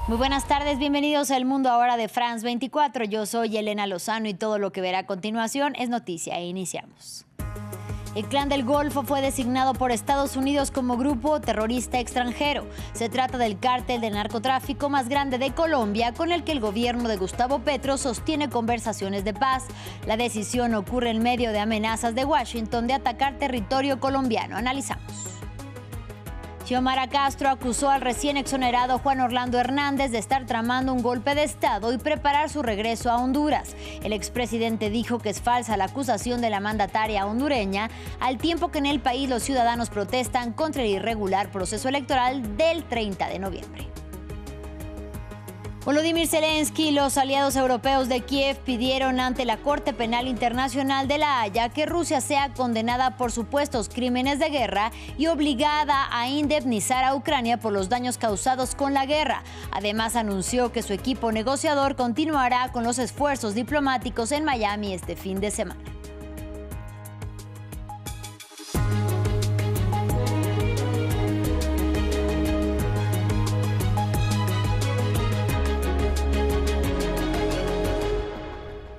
Muy buenas tardes, bienvenidos al Mundo Ahora de France 24. Yo soy Elena Lozano y todo lo que verá a continuación es noticia. Iniciamos. El Clan del Golfo fue designado por Estados Unidos como grupo terrorista extranjero. Se trata del cártel de narcotráfico más grande de Colombia, con el que el gobierno de Gustavo Petro sostiene conversaciones de paz. La decisión ocurre en medio de amenazas de Washington de atacar territorio colombiano. Analizamos. Xiomara Castro acusó al recién exonerado Juan Orlando Hernández de estar tramando un golpe de Estado y preparar su regreso a Honduras. El expresidente dijo que es falsa la acusación de la mandataria hondureña, al tiempo que en el país los ciudadanos protestan contra el irregular proceso electoral del 30 de noviembre. Volodymyr Zelensky y los aliados europeos de Kiev pidieron ante la Corte Penal Internacional de La Haya que Rusia sea condenada por supuestos crímenes de guerra y obligada a indemnizar a Ucrania por los daños causados con la guerra. Además, anunció que su equipo negociador continuará con los esfuerzos diplomáticos en Miami este fin de semana.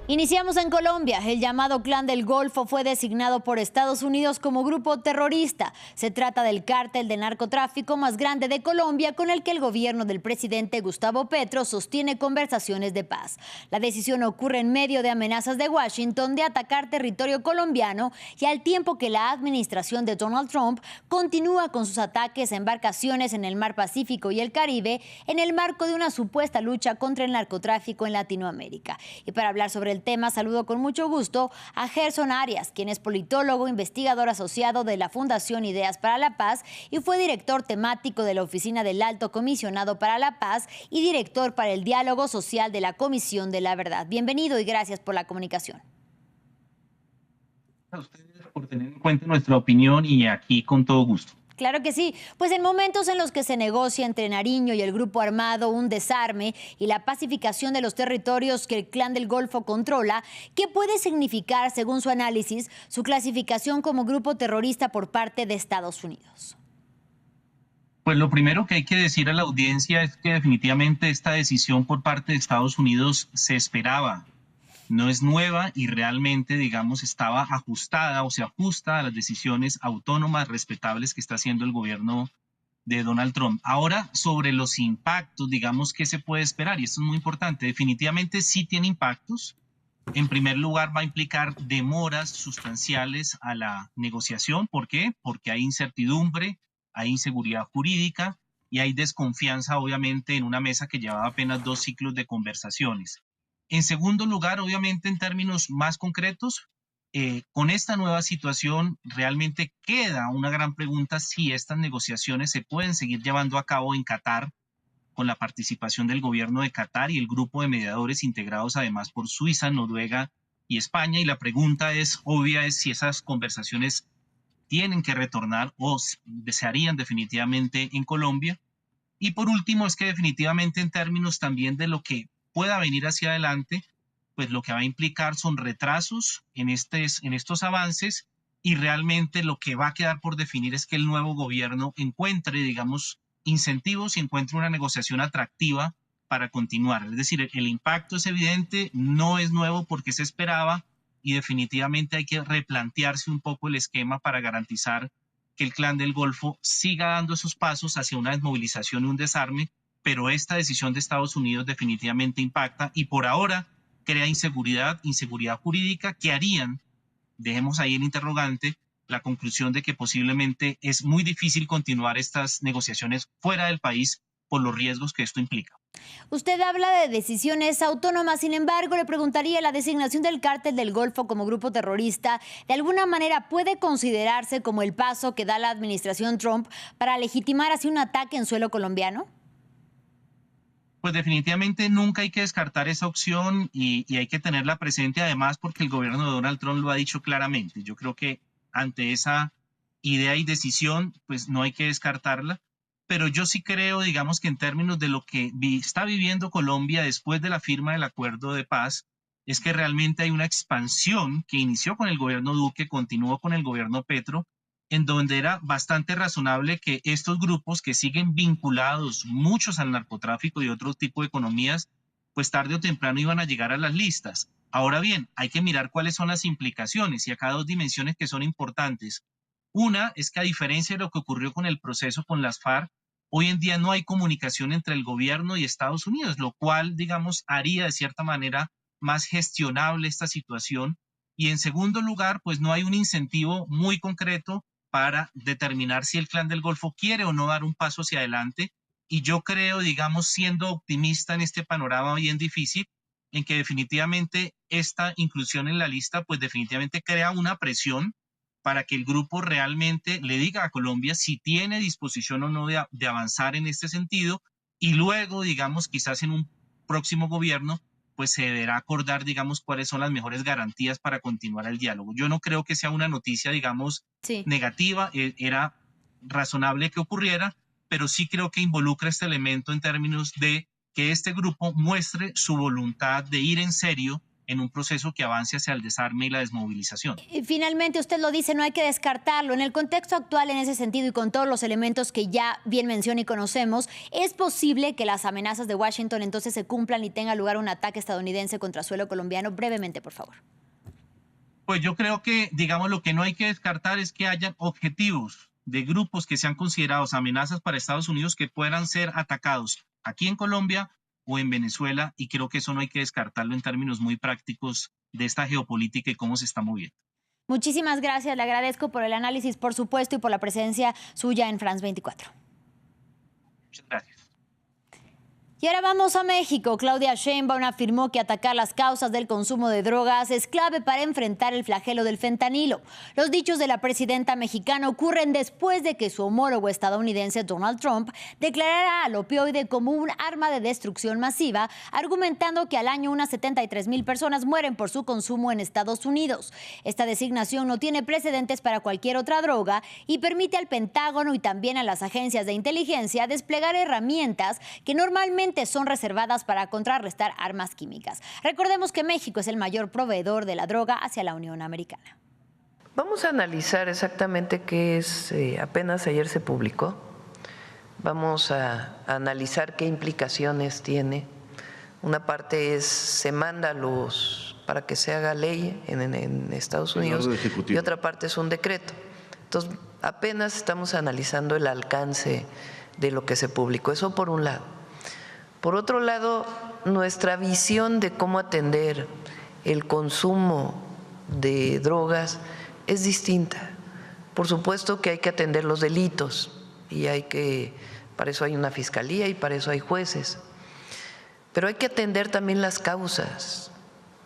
Iniciamos en Colombia. El llamado Clan del Golfo fue designado por Estados Unidos como grupo terrorista. Se trata del cártel de narcotráfico más grande de Colombia, con el que el gobierno del presidente Gustavo Petro sostiene conversaciones de paz. La decisión ocurre en medio de amenazas de Washington de atacar territorio colombiano y al tiempo que la administración de Donald Trump continúa con sus ataques a embarcaciones en el Mar Pacífico y el Caribe en el marco de una supuesta lucha contra el narcotráfico en Latinoamérica. Y para hablar sobre el tema, saludo con mucho gusto a Gerson Arias, quien es politólogo, investigador asociado de la Fundación Ideas para la Paz y fue director temático de la Oficina del Alto Comisionado para la Paz y director para el Diálogo Social de la Comisión de la Verdad. Bienvenido y gracias por la comunicación. A ustedes por tener en cuenta nuestra opinión y aquí con todo gusto. Claro que sí, pues en momentos en los que se negocia entre Nariño y el grupo armado un desarme y la pacificación de los territorios que el Clan del Golfo controla, ¿qué puede significar, según su análisis, su clasificación como grupo terrorista por parte de Estados Unidos? Pues lo primero que hay que decir a la audiencia es que definitivamente esta decisión por parte de Estados Unidos se esperaba. No es nueva y realmente, digamos, estaba ajustada o se ajusta a las decisiones autónomas respetables que está haciendo el gobierno de Donald Trump. Ahora, sobre los impactos, digamos, ¿qué se puede esperar? Y esto es muy importante. Definitivamente sí tiene impactos. En primer lugar, va a implicar demoras sustanciales a la negociación. ¿Por qué? Porque hay incertidumbre, hay inseguridad jurídica y hay desconfianza, obviamente, en una mesa que llevaba apenas 2 ciclos de conversaciones. En segundo lugar, obviamente, en términos más concretos, con esta nueva situación realmente queda una gran pregunta si estas negociaciones se pueden seguir llevando a cabo en Qatar, con la participación del gobierno de Qatar y el grupo de mediadores integrados además por Suiza, Noruega y España. Y la pregunta es obvia, es si esas conversaciones tienen que retornar o se harían definitivamente en Colombia. Y por último, es que definitivamente en términos también de lo que pueda venir hacia adelante, pues lo que va a implicar son retrasos en estos avances y realmente lo que va a quedar por definir es que el nuevo gobierno encuentre, digamos, incentivos y encuentre una negociación atractiva para continuar. Es decir, el impacto es evidente, no es nuevo porque se esperaba y definitivamente hay que replantearse un poco el esquema para garantizar que el Clan del Golfo siga dando esos pasos hacia una desmovilización y un desarme, pero esta decisión de Estados Unidos definitivamente impacta y por ahora crea inseguridad jurídica que harían, dejemos ahí el interrogante, la conclusión de que posiblemente es muy difícil continuar estas negociaciones fuera del país por los riesgos que esto implica. Usted habla de decisiones autónomas, sin embargo, le preguntaría, ¿la designación del Cártel del Golfo como grupo terrorista de alguna manera puede considerarse como el paso que da la administración Trump para legitimar así un ataque en suelo colombiano? Pues definitivamente nunca hay que descartar esa opción y hay que tenerla presente además porque el gobierno de Donald Trump lo ha dicho claramente. Yo creo que ante esa idea y decisión, pues no hay que descartarla. Pero yo sí creo, digamos que en términos de lo que está viviendo Colombia después de la firma del acuerdo de paz, es que realmente hay una expansión que inició con el gobierno Duque, continuó con el gobierno Petro, en donde era bastante razonable que estos grupos que siguen vinculados muchos al narcotráfico y otro tipo de economías, pues tarde o temprano iban a llegar a las listas. Ahora bien, hay que mirar cuáles son las implicaciones y acá dos dimensiones que son importantes. Una es que a diferencia de lo que ocurrió con el proceso con las FARC, hoy en día no hay comunicación entre el gobierno y Estados Unidos, lo cual, digamos, haría de cierta manera más gestionable esta situación. Y en segundo lugar, pues no hay un incentivo muy concreto para determinar si el Clan del Golfo quiere o no dar un paso hacia adelante. Y yo creo, digamos, siendo optimista en este panorama bien difícil, en que definitivamente esta inclusión en la lista, pues definitivamente crea una presión para que el grupo realmente le diga a Colombia si tiene disposición o no de avanzar en este sentido, y luego, digamos, quizás en un próximo gobierno, pues se deberá acordar, digamos, cuáles son las mejores garantías para continuar el diálogo. Yo no creo que sea una noticia, digamos, negativa, era razonable que ocurriera, pero sí creo que involucra este elemento en términos de que este grupo muestre su voluntad de ir en serio en un proceso que avance hacia el desarme y la desmovilización. Y finalmente, usted lo dice, no hay que descartarlo. En el contexto actual, en ese sentido, y con todos los elementos que ya bien menciona y conocemos, ¿es posible que las amenazas de Washington entonces se cumplan y tenga lugar un ataque estadounidense contra suelo colombiano? Brevemente, por favor. Pues yo creo que, digamos, lo que no hay que descartar es que hayan objetivos de grupos que sean considerados amenazas para Estados Unidos que puedan ser atacados aquí en Colombia o en Venezuela, y creo que eso no hay que descartarlo en términos muy prácticos de esta geopolítica y cómo se está moviendo. Muchísimas gracias, le agradezco por el análisis, por supuesto, y por la presencia suya en France 24. Muchas gracias. Y ahora vamos a México. Claudia Sheinbaum afirmó que atacar las causas del consumo de drogas es clave para enfrentar el flagelo del fentanilo. Los dichos de la presidenta mexicana ocurren después de que su homólogo estadounidense Donald Trump declarara al opioide como un arma de destrucción masiva, argumentando que al año unas 73,000 personas mueren por su consumo en Estados Unidos. Esta designación no tiene precedentes para cualquier otra droga y permite al Pentágono y también a las agencias de inteligencia desplegar herramientas que normalmente son reservadas para contrarrestar armas químicas. Recordemos que México es el mayor proveedor de la droga hacia la Unión Americana. Vamos a analizar exactamente qué es, apenas ayer se publicó. Vamos a analizar qué implicaciones tiene. Una parte es, se manda para que se haga ley en Estados Unidos, y otra parte es un decreto. Entonces, apenas estamos analizando el alcance de lo que se publicó. Eso por un lado. Por otro lado, nuestra visión de cómo atender el consumo de drogas es distinta. Por supuesto que hay que atender los delitos y para eso hay una fiscalía y para eso hay jueces. Pero hay que atender también las causas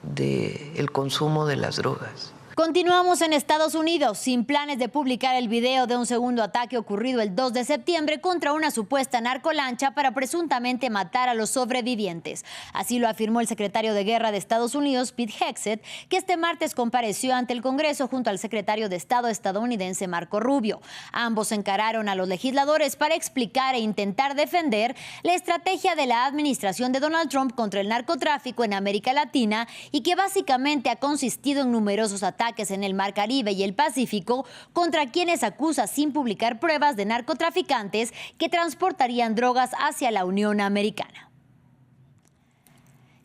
del consumo de las drogas. Continuamos en Estados Unidos, sin planes de publicar el video de un segundo ataque ocurrido el 2 de septiembre contra una supuesta narcolancha para presuntamente matar a los sobrevivientes. Así lo afirmó el secretario de Guerra de Estados Unidos, Pete Hegseth, que este martes compareció ante el Congreso junto al secretario de Estado estadounidense, Marco Rubio. Ambos encararon a los legisladores para explicar e intentar defender la estrategia de la administración de Donald Trump contra el narcotráfico en América Latina y que básicamente ha consistido en numerosos ataques en el Mar Caribe y el Pacífico contra quienes acusa sin publicar pruebas de narcotraficantes que transportarían drogas hacia la Unión Americana.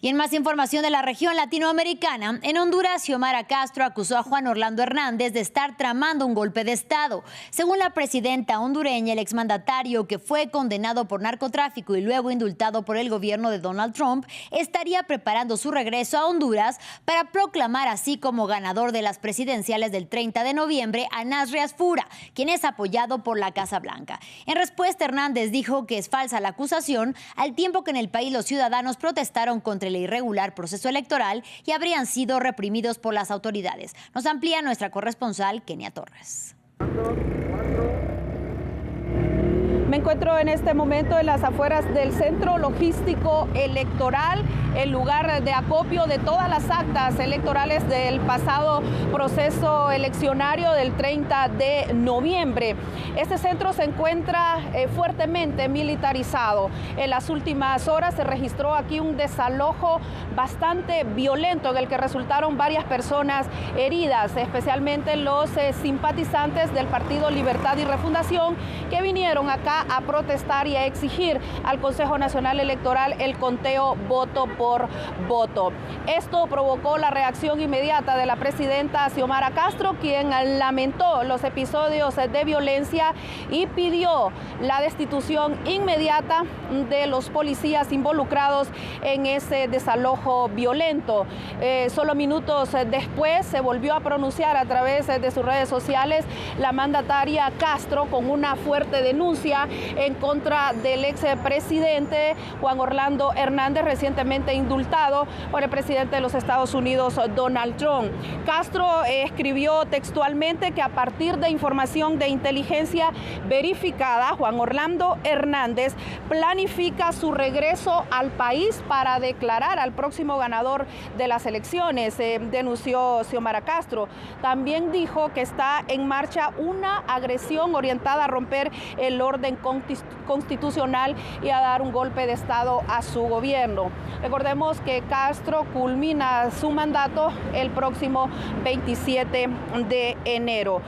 Y en más información de la región latinoamericana, en Honduras, Xiomara Castro acusó a Juan Orlando Hernández de estar tramando un golpe de Estado. Según la presidenta hondureña, el exmandatario, que fue condenado por narcotráfico y luego indultado por el gobierno de Donald Trump, estaría preparando su regreso a Honduras para proclamar así como ganador de las presidenciales del 30 de noviembre a Nasri Asfura, quien es apoyado por la Casa Blanca. En respuesta, Hernández dijo que es falsa la acusación, al tiempo que en el país los ciudadanos protestaron contra el irregular proceso electoral y habrían sido reprimidos por las autoridades. Nos amplía nuestra corresponsal, Kenia Torres. Me encuentro en este momento en las afueras del Centro Logístico Electoral, el lugar de acopio de todas las actas electorales del pasado proceso eleccionario del 30 de noviembre. Este centro se encuentra fuertemente militarizado. En las últimas horas se registró aquí un desalojo bastante violento en el que resultaron varias personas heridas, especialmente los simpatizantes del Partido Libertad y Refundación que vinieron acá a protestar y a exigir al Consejo Nacional Electoral el conteo voto por voto. Esto provocó la reacción inmediata de la presidenta Xiomara Castro, quien lamentó los episodios de violencia y pidió la destitución inmediata de los policías involucrados en ese desalojo violento. Solo minutos después se volvió a pronunciar a través de sus redes sociales la mandataria Castro con una fuerte denuncia en contra del expresidente Juan Orlando Hernández, recientemente indultado por el presidente de los Estados Unidos, Donald Trump. Castro escribió textualmente que a partir de información de inteligencia verificada, Juan Orlando Hernández planifica su regreso al país para declarar al próximo ganador de las elecciones, denunció Xiomara Castro. También dijo que está en marcha una agresión orientada a romper el orden constitucional y a dar un golpe de Estado a su gobierno. Recordemos que Castro culmina su mandato el próximo 27 de enero.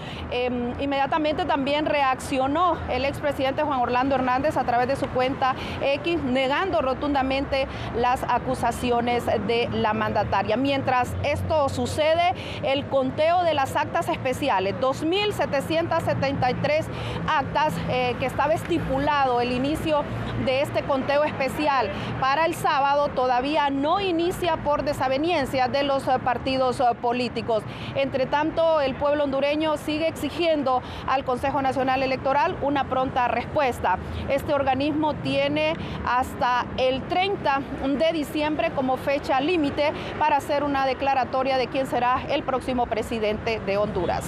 Inmediatamente también reaccionó el expresidente Juan Orlando Hernández a través de su cuenta X, negando rotundamente las acusaciones de la mandataria. Mientras esto sucede, el conteo de las actas especiales, 2.773 actas que estaba estipulado el inicio de este conteo especial para el sábado, todavía no inicia por desaveniencia de los partidos políticos. Entre tanto, el pueblo hondureño sigue exigiendo al Consejo Nacional Electoral una pronta respuesta. Este organismo tiene hasta el 30 de diciembre como fecha límite para hacer una declaratoria de quién será el próximo presidente de Honduras.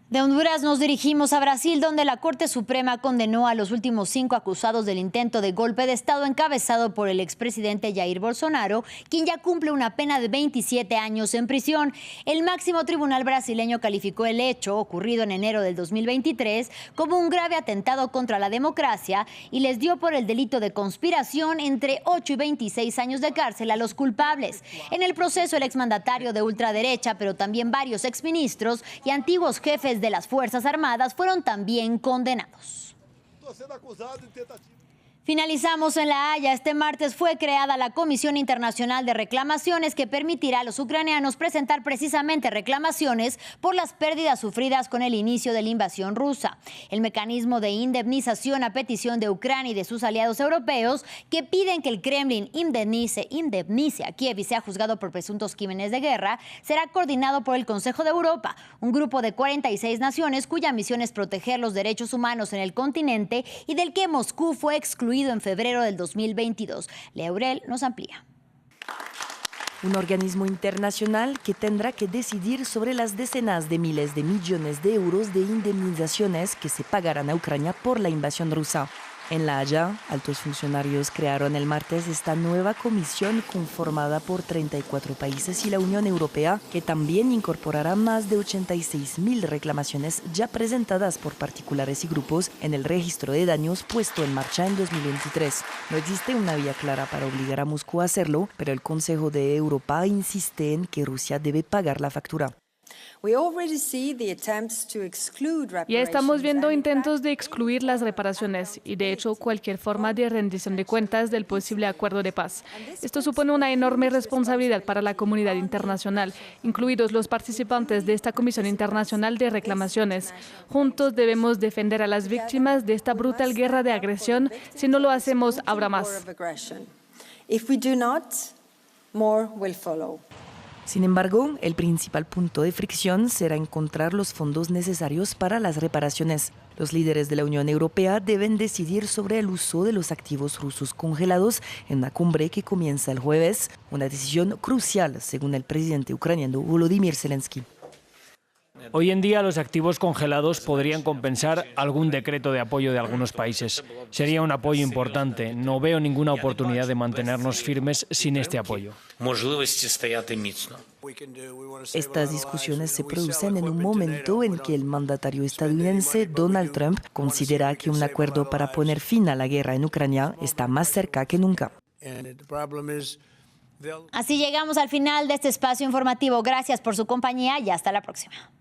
De Honduras nos dirigimos a Brasil, donde la Corte Suprema condenó a los últimos 5 acusados del intento de golpe de Estado encabezado por el expresidente Jair Bolsonaro, quien ya cumple una pena de 27 años en prisión. El máximo tribunal brasileño calificó el hecho, ocurrido en enero del 2023, como un grave atentado contra la democracia y les dio por el delito de conspiración entre 8 y 26 años de cárcel a los culpables. En el proceso, el exmandatario de ultraderecha, pero también varios exministros y antiguos jefes de las Fuerzas Armadas fueron también condenados. Finalizamos en La Haya. Este martes fue creada la Comisión Internacional de Reclamaciones que permitirá a los ucranianos presentar precisamente reclamaciones por las pérdidas sufridas con el inicio de la invasión rusa. El mecanismo de indemnización a petición de Ucrania y de sus aliados europeos que piden que el Kremlin indemnice a Kiev y sea juzgado por presuntos crímenes de guerra será coordinado por el Consejo de Europa, un grupo de 46 naciones cuya misión es proteger los derechos humanos en el continente y del que Moscú fue excluido en febrero del 2022. Lea Aurel nos amplía. Un organismo internacional que tendrá que decidir sobre las decenas de miles de millones de euros de indemnizaciones que se pagarán a Ucrania por la invasión rusa. En La Haya, altos funcionarios crearon el martes esta nueva comisión conformada por 34 países y la Unión Europea, que también incorporará más de 86.000 reclamaciones ya presentadas por particulares y grupos en el registro de daños puesto en marcha en 2023. No existe una vía clara para obligar a Moscú a hacerlo, pero el Consejo de Europa insiste en que Rusia debe pagar la factura. Ya estamos viendo intentos de excluir las reparaciones y, de hecho, cualquier forma de rendición de cuentas del posible acuerdo de paz. Esto supone una enorme responsabilidad para la comunidad internacional, incluidos los participantes de esta Comisión Internacional de Reclamaciones. Juntos debemos defender a las víctimas de esta brutal guerra de agresión. Si no lo hacemos, habrá más. Sin embargo, el principal punto de fricción será encontrar los fondos necesarios para las reparaciones. Los líderes de la Unión Europea deben decidir sobre el uso de los activos rusos congelados en una cumbre que comienza el jueves, una decisión crucial, según el presidente ucraniano Volodymyr Zelensky. Hoy en día los activos congelados podrían compensar algún decreto de apoyo de algunos países. Sería un apoyo importante. No veo ninguna oportunidad de mantenernos firmes sin este apoyo. Estas discusiones se producen en un momento en que el mandatario estadounidense Donald Trump considera que un acuerdo para poner fin a la guerra en Ucrania está más cerca que nunca. Así llegamos al final de este espacio informativo. Gracias por su compañía y hasta la próxima.